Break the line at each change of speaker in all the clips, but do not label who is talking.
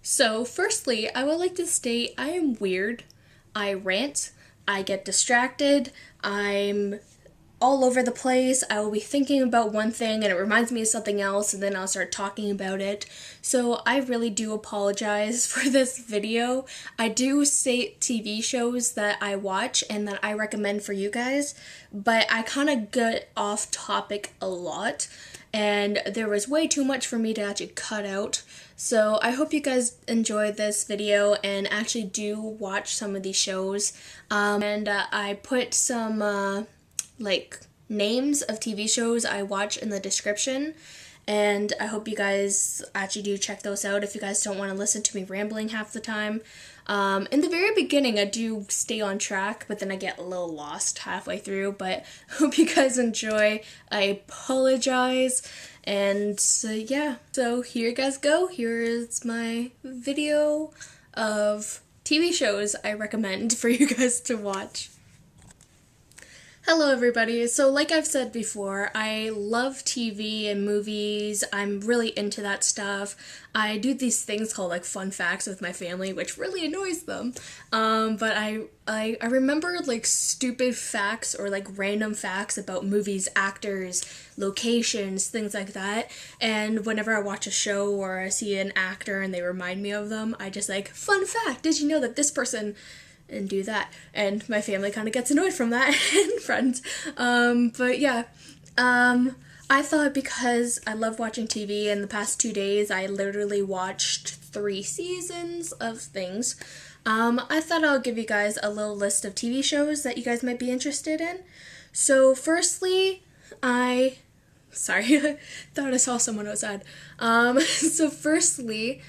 So, firstly, I would like to state I am weird. I rant, I get distracted, I'm all over the place. I will be thinking about one thing and it reminds me of something else, and then I'll start talking about it. So, I really do apologize for this video. I do state TV shows that I watch and that I recommend for you guys, but I kind of get off topic a lot, and there was way too much for me to actually cut out. So I hope you guys enjoyed this video and actually do watch some of these shows. I put some like names of TV shows I watch in the description, and I hope you guys actually do check those out if you guys don't want to listen to me rambling half the time. In the very beginning, I do stay on track, but then I get a little lost halfway through, but hope you guys enjoy. I apologize, and yeah, so here you guys go. Here is my video of TV shows I recommend for you guys to watch. Hello everybody. So like I've said before, I love TV and movies. I'm really into that stuff. I do these things called like fun facts with my family, which really annoys them. But I remember like stupid facts or like random facts about movies, actors, locations, things like that. And whenever I watch a show or I see an actor and they remind me of them, I just like, fun fact, did you know that this person, and do that, and my family kind of gets annoyed from that, and friends. But yeah, I thought because I love watching TV, in the past 2 days I literally watched 3 seasons of things. I thought I'll give you guys a little list of TV shows that you guys might be interested in. So firstly, sorry, I thought I saw someone outside. So firstly,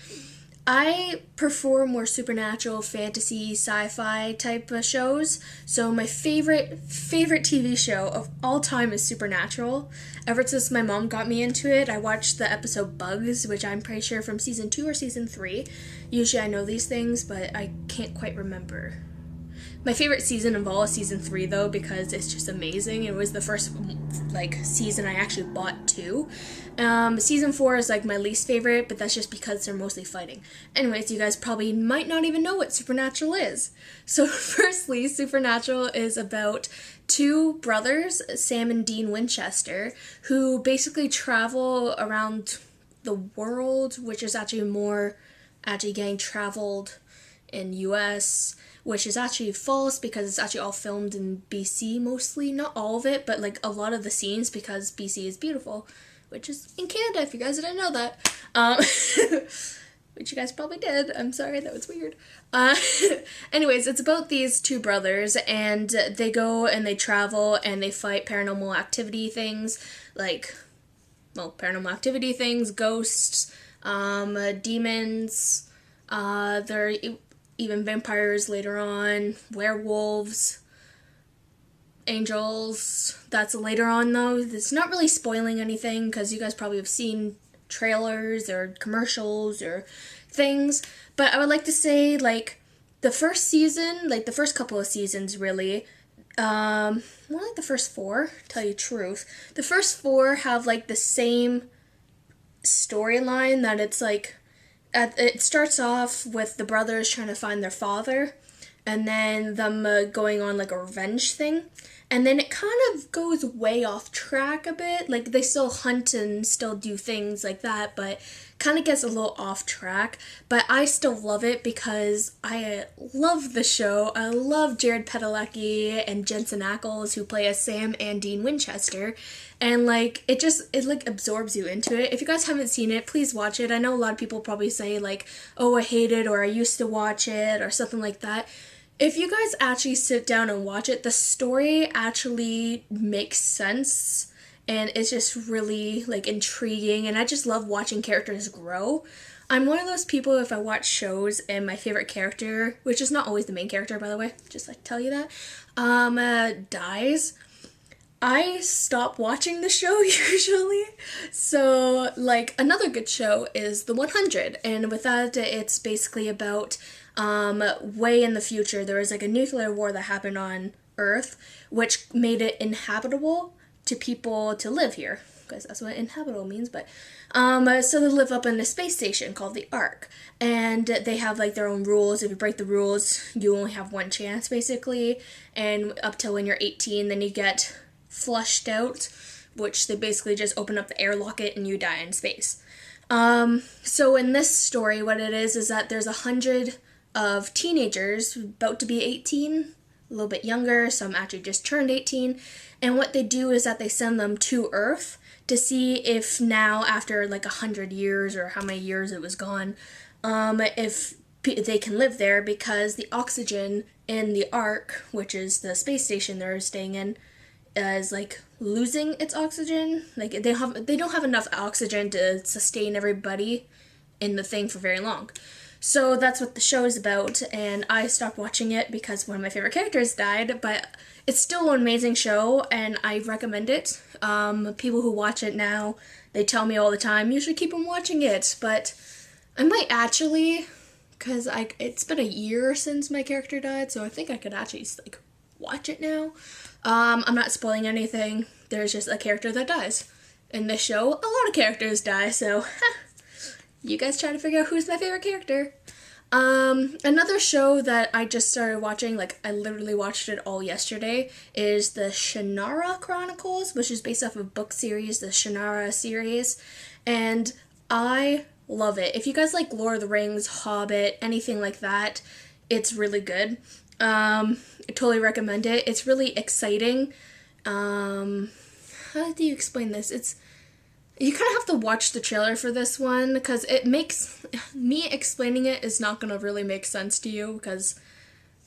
I prefer more supernatural, fantasy, sci-fi type of shows. So my favorite TV show of all time is Supernatural. Ever since my mom got me into it, I watched the episode Bugs, which I'm pretty sure from season 2 or season 3. Usually I know these things, but I can't quite remember. My favorite season of all is season 3 though, because it's just amazing. It was the first like season I actually bought too. Season 4 is like my least favorite, but that's just because they're mostly fighting. Anyways, you guys probably might not even know what Supernatural is. So firstly, Supernatural is about 2 brothers, Sam and Dean Winchester, who basically travel around the world, which is actually more actually getting traveled in US, which is actually false because it's actually all filmed in BC mostly. Not all of it, but like a lot of the scenes, because BC is beautiful, which is in Canada if you guys didn't know that. Which you guys probably did. I'm sorry, that was weird. Anyways, it's about these 2 brothers, and they go and they travel and they fight paranormal activity things, like, well, paranormal activity things, ghosts, demons, they're even vampires later on, werewolves, angels. That's later on though. It's not really spoiling anything because you guys probably have seen trailers or commercials or things. But I would like to say, like, the first season, like the first couple of seasons really, more like the first 4, to tell you the truth. The first 4 have like the same storyline, that it's like, it starts off with the brothers trying to find their father, and then them going on like a revenge thing, and then it kind of goes way off track a bit. Like, they still hunt and still do things like that, but kind of gets a little off track. But I still love it because I love the show. I love Jared Padalecki and Jensen Ackles, who play as Sam and Dean Winchester, and like it like absorbs you into it. If you guys haven't seen it, please watch it. I know a lot of people probably say like, oh, I hate it, or I used to watch it, or something like that. If you guys actually sit down and watch it, the story actually makes sense, and it's just really like intriguing, and I just love watching characters grow. I'm one of those people, if I watch shows and my favorite character, which is not always the main character by the way, just like tell you that, dies, I stop watching the show usually. So like another good show is The 100, and with that, it's basically about way in the future there was like a nuclear war that happened on Earth, which made it inhabitable to people to live here. because that's what inhabitable means, but so they live up in a space station called the Ark, and they have like their own rules. If you break the rules, you only have one chance basically, and up till when you're 18, then you get flushed out, which they basically just open up the air locket and you die in space. So in this story, what it is that there's 100 of teenagers about to be 18, a little bit younger, some actually just turned 18, and what they do is that they send them to Earth to see if now, after like 100 years or how many years it was gone, if they can live there, because the oxygen in the Ark, which is the space station they're staying in, is like losing its oxygen. Like they don't have enough oxygen to sustain everybody in the thing for very long. So that's what the show is about, and I stopped watching it because one of my favorite characters died, but it's still an amazing show, and I recommend it. People who watch it now, they tell me all the time, you should keep on watching it, but I might actually, because it's been a year since my character died, so I think I could actually like watch it now. I'm not spoiling anything, there's just a character that dies. In this show, a lot of characters die, so you guys try to figure out who's my favorite character. Another show that I just started watching, like I literally watched it all yesterday, is the Shannara Chronicles, which is based off of a book series, the Shannara series, and I love it. If you guys like Lord of the Rings, Hobbit, anything like that, it's really good. I totally recommend it. It's really exciting. How do you explain this? You kind of have to watch the trailer for this one, because me explaining it is not going to really make sense to you, because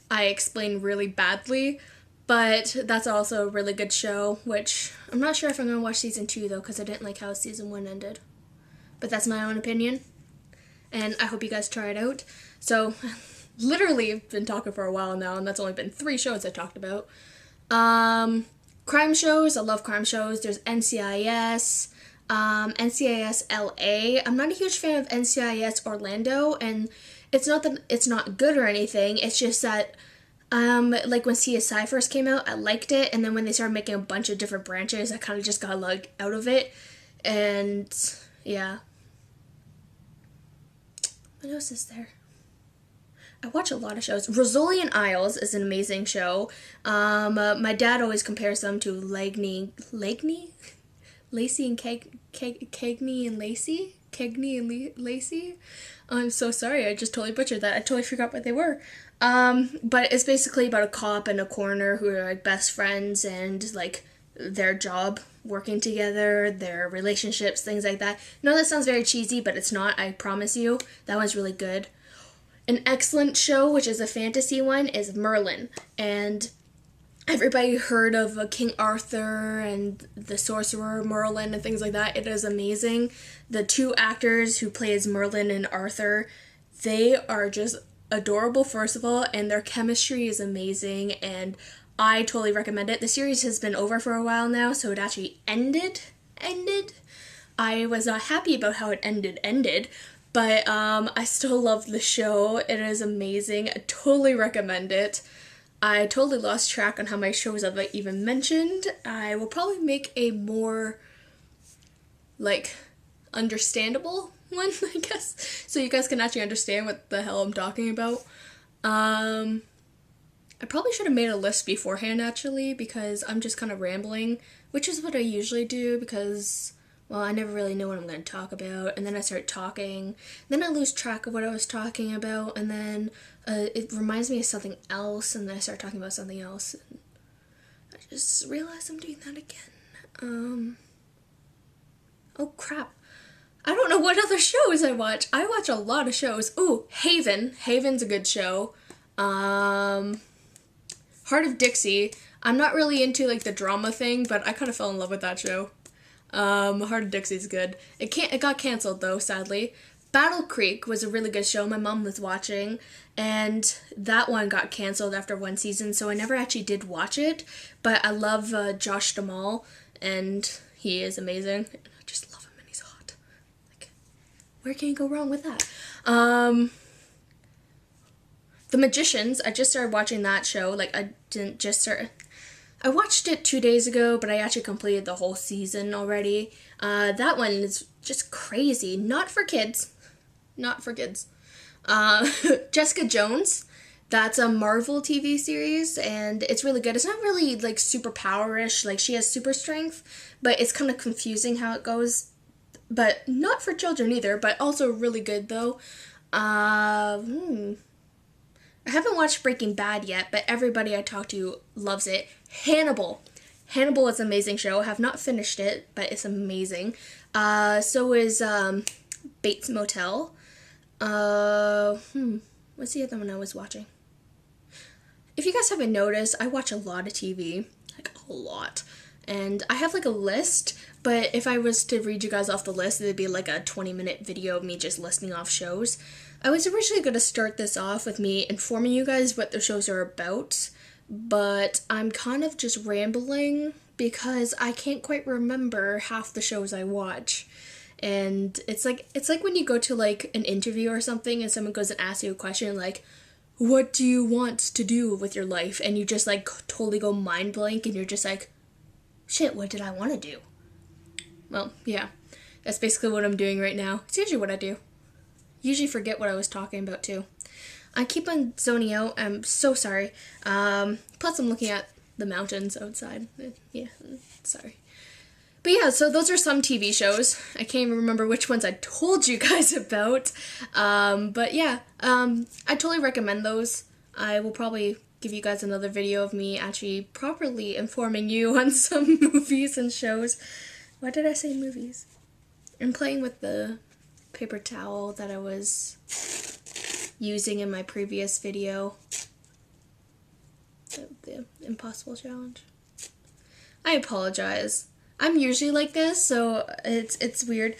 I explain really badly, but that's also a really good show, which I'm not sure if I'm going to watch season 2 though, because I didn't like how season 1 ended. But that's my own opinion, and I hope you guys try it out. So, literally, I've been talking for a while now, and that's only been 3 shows I talked about. Crime shows, I love crime shows. There's NCIS, NCIS LA. I'm not a huge fan of NCIS Orlando, and it's not that it's not good or anything, it's just that like when CSI first came out, I liked it, and then when they started making a bunch of different branches, I kind of just got like out of it, and yeah. What else is there? I watch a lot of shows. Rizzoli Isles is an amazing show. My dad always compares them to Lacey and Cagney and Lacey. I'm so sorry, I just totally butchered that. I totally forgot what they were. But it's basically about a cop and a coroner who are like best friends, and like their job working together, their relationships, things like that. No, that sounds very cheesy, but it's not, I promise you. That one's really good. An excellent show, which is a fantasy one, is Merlin, and everybody heard of King Arthur and the sorcerer Merlin and things like that. It is amazing. The 2 actors who play as Merlin and Arthur, they are just adorable, first of all, and their chemistry is amazing, and I totally recommend it. The series has been over for a while now, so it actually ended. I was not happy about how it ended, but I still love the show. It is amazing. I totally recommend it. I totally lost track on how many shows I've even mentioned. I will probably make a more, like, understandable one, I guess, so you guys can actually understand what the hell I'm talking about. I probably should have made a list beforehand, actually, because I'm just kind of rambling, which is what I usually do, because, well, I never really know what I'm going to talk about, and then I start talking, then I lose track of what I was talking about, and then it reminds me of something else, and then I start talking about something else, and I just realized I'm doing that again. Oh crap. I don't know what other shows I watch. I watch a lot of shows. Ooh, Haven. Haven's a good show. Heart of Dixie. I'm not really into like the drama thing, but I kind of fell in love with that show. Heart of Dixie's good. It got canceled though, sadly. Battle Creek was a really good show my mom was watching, and that one got canceled after 1 season, so I never actually did watch it, but I love Josh Duhamel, and he is amazing. I just love him, and he's hot. Like, where can you go wrong with that? The Magicians, I just started watching that show. Like, I I watched it 2 days ago, but I actually completed the whole season already. That one is just crazy. Not for kids. Not for kids. Jessica Jones. That's a Marvel TV series, and it's really good. It's not really, like, super power-ish. Like, she has super strength, but it's kind of confusing how it goes. But not for children either, but also really good, though. I haven't watched Breaking Bad yet, but everybody I talk to loves it. Hannibal. Hannibal is an amazing show. I have not finished it, but it's amazing. So is Bates Motel. What's the other one I was watching? If you guys haven't noticed, I watch a lot of TV. Like, a lot. And I have, like, a list, but if I was to read you guys off the list, it'd be like a 20-minute video of me just listing off shows. I was originally going to start this off with me informing you guys what the shows are about, but I'm kind of just rambling because I can't quite remember half the shows I watch. And it's like when you go to, like, an interview or something and someone goes and asks you a question like, what do you want to do with your life? And you just, like, totally go mind blank and you're just like, shit, what did I want to do? Well, yeah, that's basically what I'm doing right now. It's usually what I do. Usually forget what I was talking about too. I keep on zoning out. I'm so sorry. Plus I'm looking at the mountains outside. Yeah, sorry. But yeah, so those are some TV shows. I can't even remember which ones I told you guys about. But yeah, I totally recommend those. I will probably give you guys another video of me actually properly informing you on some movies and shows. Why did I say movies? I'm playing with the paper towel that I was using in my previous video. The impossible challenge. I apologize. I'm usually like this, so it's weird.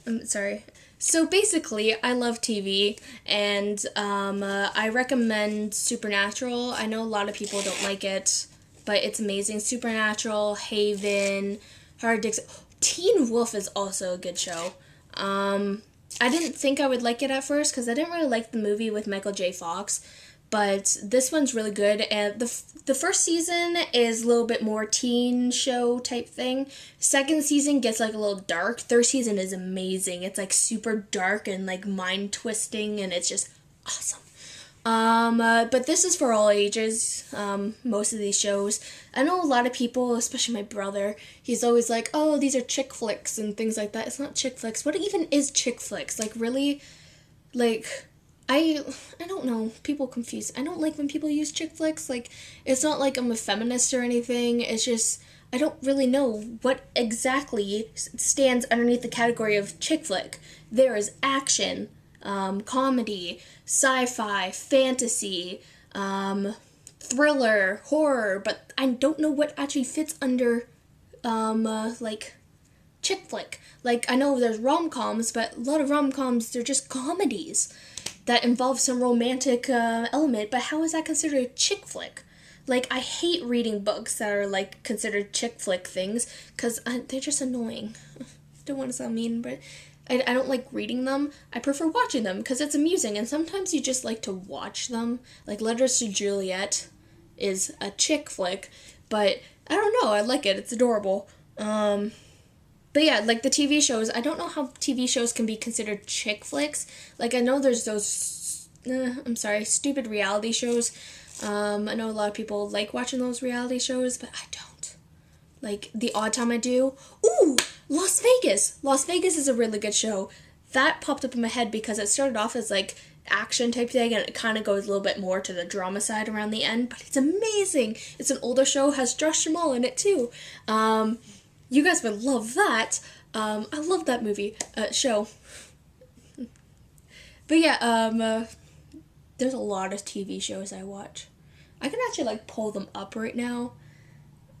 I'm sorry. So basically, I love TV, and I recommend Supernatural. I know a lot of people don't like it, but it's amazing. Supernatural, Haven, Dixie. Teen Wolf is also a good show. I didn't think I would like it at first because I didn't really like the movie with Michael J. Fox, but this one's really good. And the first season is a little bit more teen show type thing. Second season gets like a little dark. Third season is amazing. It's like super dark and like mind twisting, and it's just awesome. But this is for all ages, most of these shows. I know a lot of people, especially my brother, he's always like, oh, these are chick flicks and things like that. It's not chick flicks. What even is chick flicks? Like, really? Like, I don't know. People confuse. I don't like when people use chick flicks. Like, it's not like I'm a feminist or anything. It's just, I don't really know what exactly stands underneath the category of chick flick. There is action, comedy, sci-fi, fantasy, thriller, horror, but I don't know what actually fits under, like, chick flick. Like, I know there's rom-coms, but a lot of rom-coms, they're just comedies that involve some romantic, element, but how is that considered a chick flick? Like, I hate reading books that are, like, considered chick flick things, because they're just annoying. Don't want to sound mean, but I don't like reading them. I prefer watching them because it's amusing, and sometimes you just like to watch them. Like Letters to Juliet is a chick flick, but I don't know, I like it. It's adorable. But yeah, like the TV shows, I don't know how TV shows can be considered chick flicks. Like I know there's those, stupid reality shows. I know a lot of people like watching those reality shows, but I don't. Like, the odd time I do. Ooh! Las Vegas! Las Vegas is a really good show. That popped up in my head because it started off as, like, action type thing, and it kind of goes a little bit more to the drama side around the end, but it's amazing! It's an older show, has Josh Jamal in it, too. You guys would love that. I love that movie, show. But yeah, there's a lot of TV shows I watch. I can actually, like, pull them up right now.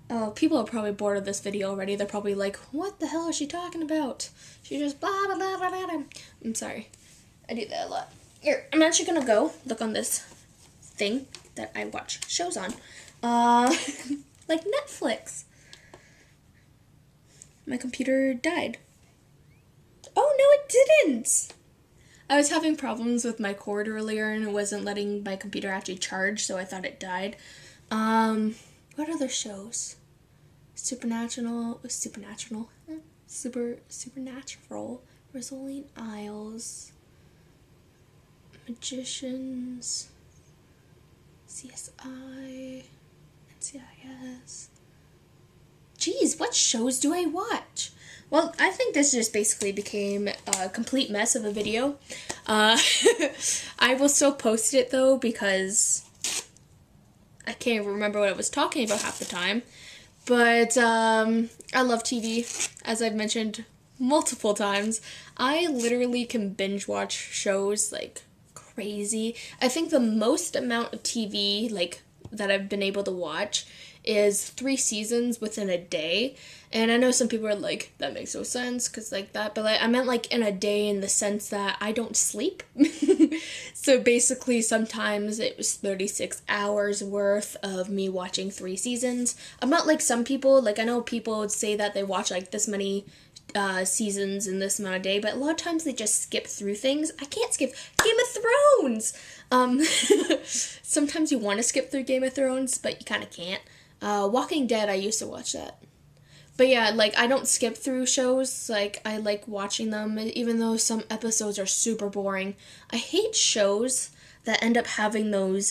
Oh, people are probably bored of this video already. They're probably like, what the hell is she talking about? She just blah, blah, blah, blah, blah. I'm sorry. I do that a lot. Here, I'm actually gonna go look on this thing that I watch shows on. Like Netflix. My computer died. Oh, no, it didn't! I was having problems with my cord earlier, and it wasn't letting my computer actually charge, so I thought it died. What other shows? Supernatural, Rizzoli Isles, Magicians, CSI, NCIS. Geez, what shows do I watch? Well, I think this just basically became a complete mess of a video. I will still post it though because I can't even remember what I was talking about half the time. But I love TV, as I've mentioned multiple times. I literally can binge watch shows like crazy. I think the most amount of TV like that I've been able to watch is 3 seasons within a day. And I know some people are like, that makes no sense, because like that, but like, I meant like in a day in the sense that I don't sleep. So basically sometimes it was 36 hours worth of me watching 3 seasons. I'm not like some people, like I know people would say that they watch like this many seasons in this amount of day, but a lot of times they just skip through things. I can't skip Game of Thrones! Sometimes you want to skip through Game of Thrones, but you kind of can't. Walking Dead, I used to watch that. But yeah, like, I don't skip through shows. Like, I like watching them, even though some episodes are super boring. I hate shows that end up having those,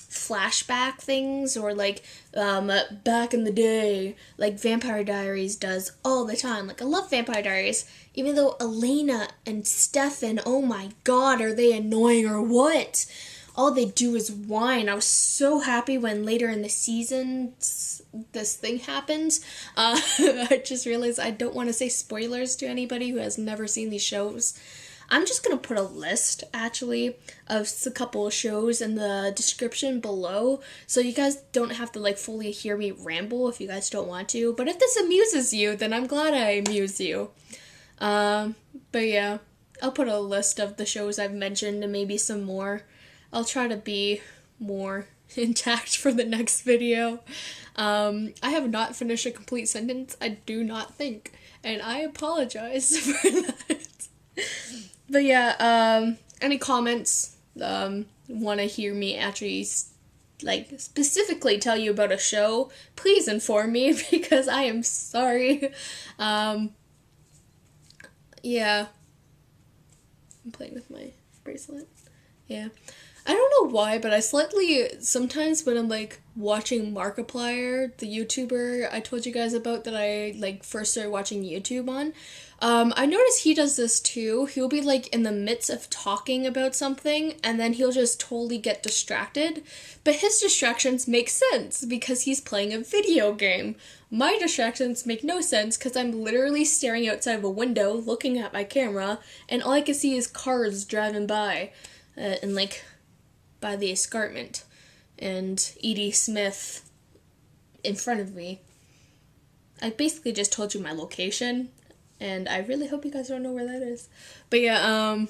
flashback things, or like, back in the day, like Vampire Diaries does all the time. Like, I love Vampire Diaries, even though Elena and Stefan, oh my god, are they annoying or what? All they do is whine. I was so happy when later in the season this thing happened. I just realized I don't want to say spoilers to anybody who has never seen these shows. I'm just going to put a list, actually, of a couple of shows in the description below, so you guys don't have to, like, fully hear me ramble if you guys don't want to. But if this amuses you, then I'm glad I amuse you. But yeah, I'll put a list of the shows I've mentioned and maybe some more. I'll try to be more intact for the next video. I have not finished a complete sentence, I do not think, and I apologize for that. But yeah, any comments, want to hear me actually, like, specifically tell you about a show, please inform me, because I am sorry. Yeah. I'm playing with my bracelet. Yeah. I don't know why, but I sometimes when I'm, like, watching Markiplier, the YouTuber I told you guys about that I, like, first started watching YouTube on, I notice he does this too. He'll be, like, in the midst of talking about something, and then he'll just totally get distracted. But his distractions make sense, because he's playing a video game. My distractions make no sense, because I'm literally staring outside of a window, looking at my camera, and all I can see is cars driving by, and, like, by the escarpment, and Edie Smith in front of me. I basically just told you my location, and I really hope you guys don't know where that is. But yeah,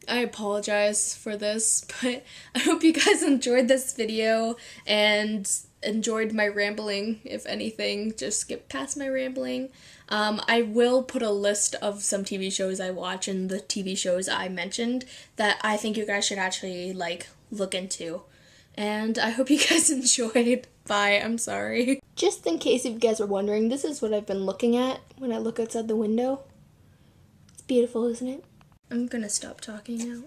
I apologize for this, but I hope you guys enjoyed this video, and enjoyed my rambling. If anything, just skip past my rambling. I will put a list of some TV shows I watch and the TV shows I mentioned that I think you guys should actually, like, look into. And I hope you guys enjoyed. Bye, I'm sorry. Just in case if you guys were wondering, this is what I've been looking at when I look outside the window. It's beautiful, isn't it? I'm gonna stop talking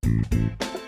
now.